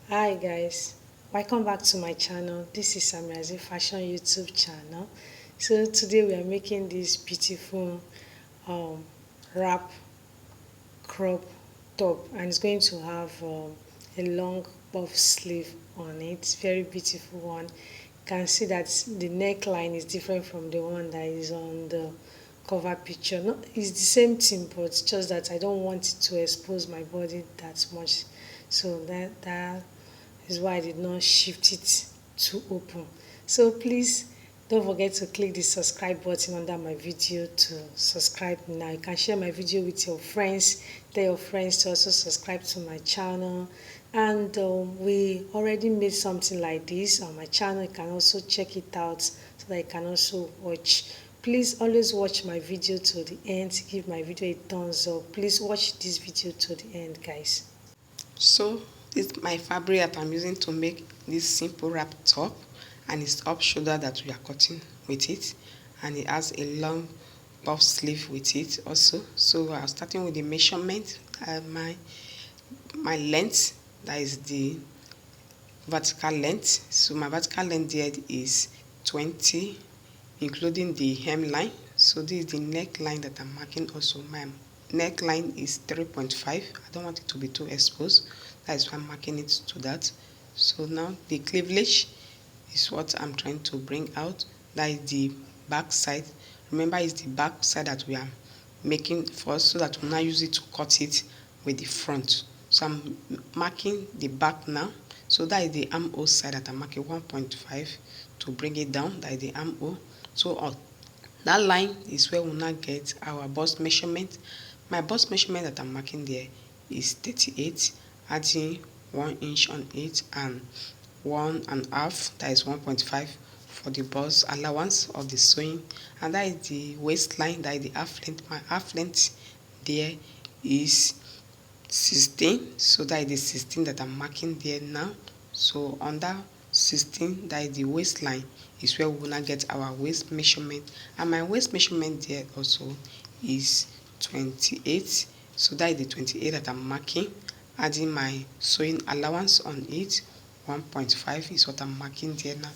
Hi guys, welcome back to my channel. This is Samirazi Fashion YouTube channel. So today we are making this beautiful um, wrap crop top, and it's going to have a long puff sleeve on it. Very beautiful one. You can see that the neckline is different from the one that is on the cover picture. No, it's the same thing, but it's just that I don't want it to expose my body that much. So that is why I did not shift it to open. So please don't forget to click the subscribe button under my video to subscribe now. You can share my video with your friends. Tell your friends to also subscribe to my channel. And we already made something like this on my channel. You can also check it out so that you can also watch. Please always watch my video to the end. Give my video a thumbs up. Please watch this video to the end, guys. So this is my fabric that I'm using to make this simple wrap top, and it's up shoulder that we are cutting with it, and it has a long puff sleeve with it also. So I'm starting with the measurement. My length, that is the vertical length. So my vertical length there is 20, including the hemline. So this is the neckline that I'm marking also. My neckline is 3.5. I don't want it to be too exposed. That is why I'm marking it to that. So now the cleavage is what I'm trying to bring out. That is the back side. Remember, it's the back side that we are making first, so that we'll now use it to cut it with the front. So I'm marking the back now. So that is the armhole side that I'm marking 1.5 to bring it down. That is the armhole. So on that line is where we'll now get our bust measurement. My bust measurement that I'm marking there is 38, adding 1 inch on it and 1.5, that is 1.5 for the bust allowance of the sewing. And that is the waistline, that is the half length. My half length there is 16, so that is the 16 that I'm marking there now. So under 16, that is the waistline, is where we will now get our waist measurement, and my waist measurement there also is 28. So that is the 28 that I'm marking, adding my sewing allowance on it. 1.5 is what I'm marking there now,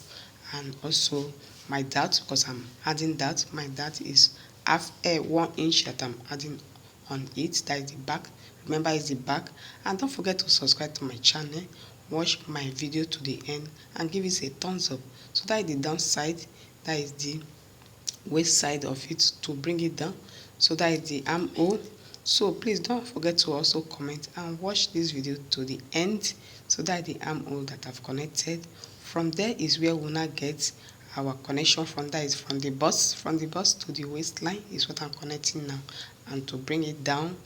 and also my dart, because I'm adding that. My dart is 1 inch that I'm adding on it. That is the back. Remember, it's the back. And don't forget to subscribe to my channel, watch my video to the end, and give it a thumbs up. So that is the downside, that is the waist side of it, to bring it down. So that is the armhole. So please don't forget to also comment and watch this video to the end. So that is the armhole that I've connected. From there is where we'll now get our connection from. That is from the bust to the waistline is what I'm connecting now, and to bring it down.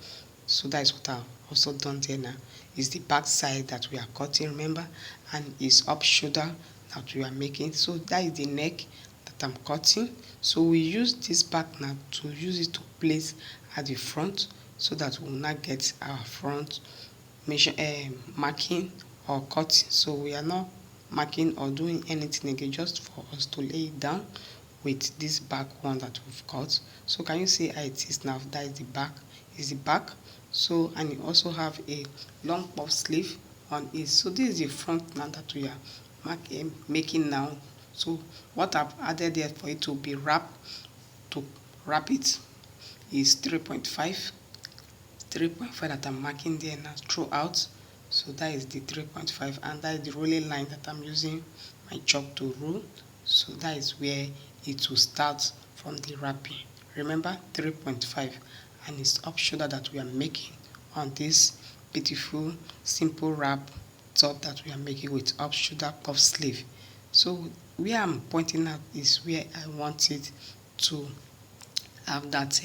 So that is what I've also done there now. Is the back side that we are cutting, remember, and is up shoulder that we are making. So that is the neck that I'm cutting. So we use this back now to use it to place at the front, so that we will not get our front measure marking or cutting. So we are not marking or doing anything again, just for us to lay it down with this back one that we've cut. So can you see how it is now? That is the back, is the back. So, and you also have a long puff sleeve on it. So this is the front now that we are making now. So what I've added there for it to be wrapped, to wrap it, is 3.5 that I'm marking there now throughout. So that is the 3.5, and that is the rolling line that I'm using my chalk to rule. So that is where it will start from the wrapping. Remember, 3.5, and it's up shoulder that we are making on this beautiful simple wrap top that we are making with up shoulder puff sleeve. So where I'm pointing out is where I want it to have that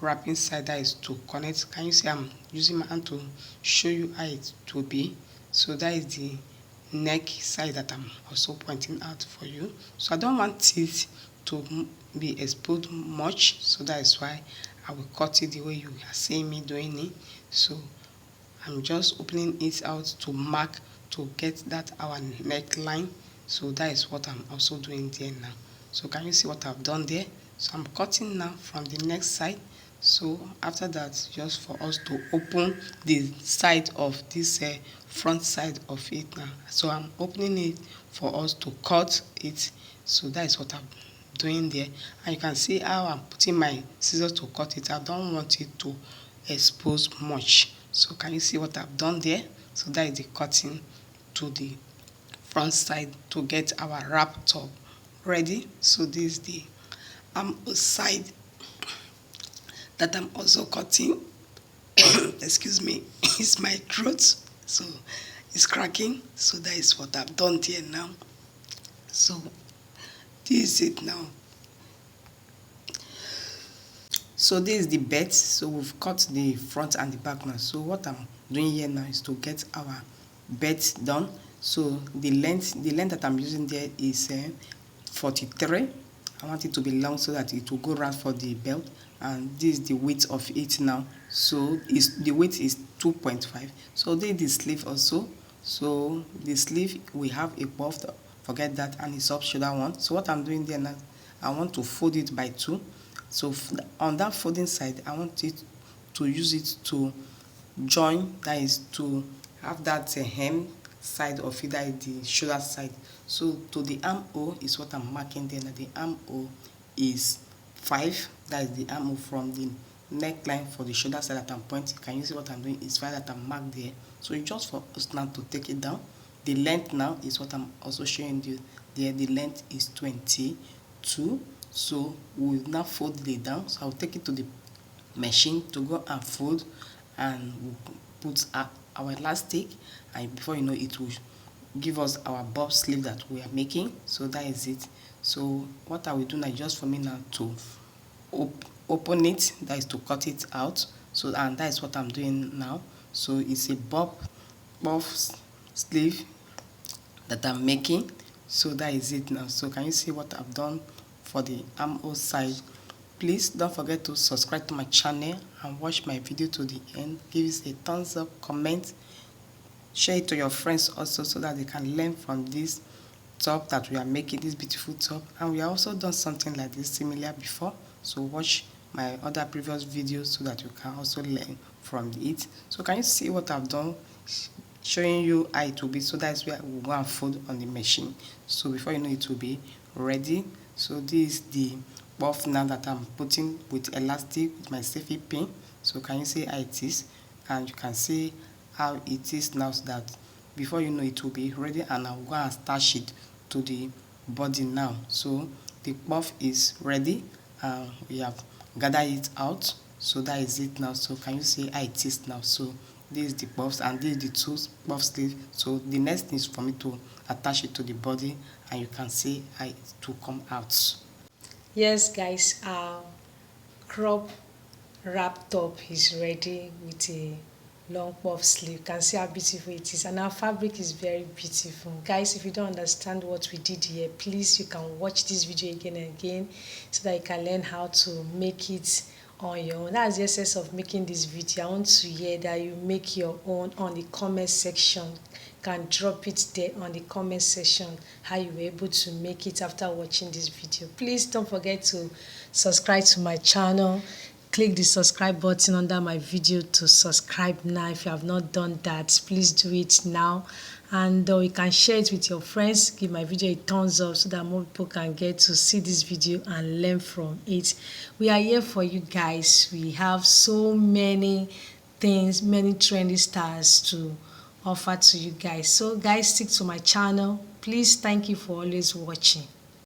wrapping side, that is to connect. Can you see I'm using my hand to show you how it will be? So that is the neck side that I'm also pointing out for you. So I don't want it to be exposed much, so that is why I will cut it the way you are seeing me doing it. So I'm just opening it out to mark, to get that our neckline. So that is what I'm also doing there now. So can you see what I've done there? So I'm cutting now from the neck side. So after that, just for us to open the side of this front side of it now. So I'm opening it for us to cut it. So that is what I'm doing there. And you can see how I'm putting my scissors to cut it. I don't want it to expose much. So can you see what I've done there? So that is the cutting to the front side to get our wrap top ready. So this is the side that I'm also cutting. Excuse me, it's my throat, so it's cracking. So that is what I've done here now. So this is it now. So this is the belt. So we've cut the front and the back now. So what I'm doing here now is to get our belt done. So the length that I'm using there is 43. I want it to be long so that it will go round for the belt, and this is the width of it now. So the width is 2.5. So this is the sleeve also. So the sleeve, we have a puff, forget that, and it's up shoulder one. So what I'm doing there now, I want to fold it by 2. So on that folding side, I want it to use it to join, that is to have that hem side of it, that is the shoulder side. So to the armhole is what I'm marking there. Now the armhole is 5. That is the armhole from the neckline for the shoulder side that I'm pointing. Can you see what I'm doing? It's 5 that I'm marked there. So it's just for us now to take it down. The length now is what I'm also showing you there. The length is 22. So we'll now fold it down. So I'll take it to the machine to go and fold, and we'll put our elastic, and before you know it will give us our bob sleeve that we are making. So that is it. So what I will do now, just for me now to open it, that is to cut it out. So, and that is what I'm doing now. So it's a bob sleeve that I'm making. So that is it now. So can you see what I've done for the armhole side? Please don't forget to subscribe to my channel and watch my video to the end. Give us a thumbs up, comment, share it to your friends also, so that they can learn from this top that we are making, this beautiful top. And we have also done something like this similar before. So watch my other previous videos so that you can also learn from it. So can you see what I've done? Showing you how it will be. So that's where we'll go and fold on the machine. So before you know, it will be ready. So this is the buff now that I'm putting with elastic with my safety pin. So can you see how it is? And you can see how it is now, so that before you know, it will be ready, and I'll go and attach it to the body now. So the buff is ready, and we have gathered it out. So that is it now. So can you see how it is now? So this is the buffs, and this is the 2 buff sleeve. So the next thing is for me to attach it to the body, and you can see how it will come out. Yes, guys, our crop wrap top is ready with a long puff sleeve. You can see how beautiful it is, and our fabric is very beautiful. Guys, if you don't understand what we did here, please, you can watch this video again and again so that you can learn how to make it on your own. That's the essence of making this video. I want to hear that you make your own on the comment section. Can drop it there on the comment section how you were able to make it after watching this video. Please don't forget to subscribe to my channel. Click the subscribe button under my video to subscribe now. If you have not done that, please do it now. And you can share it with your friends. Give my video a thumbs up so that more people can get to see this video and learn from it. We are here for you guys. We have so many things, many trendy styles to offer to you guys. So guys, stick to my channel. Please, thank you for always watching.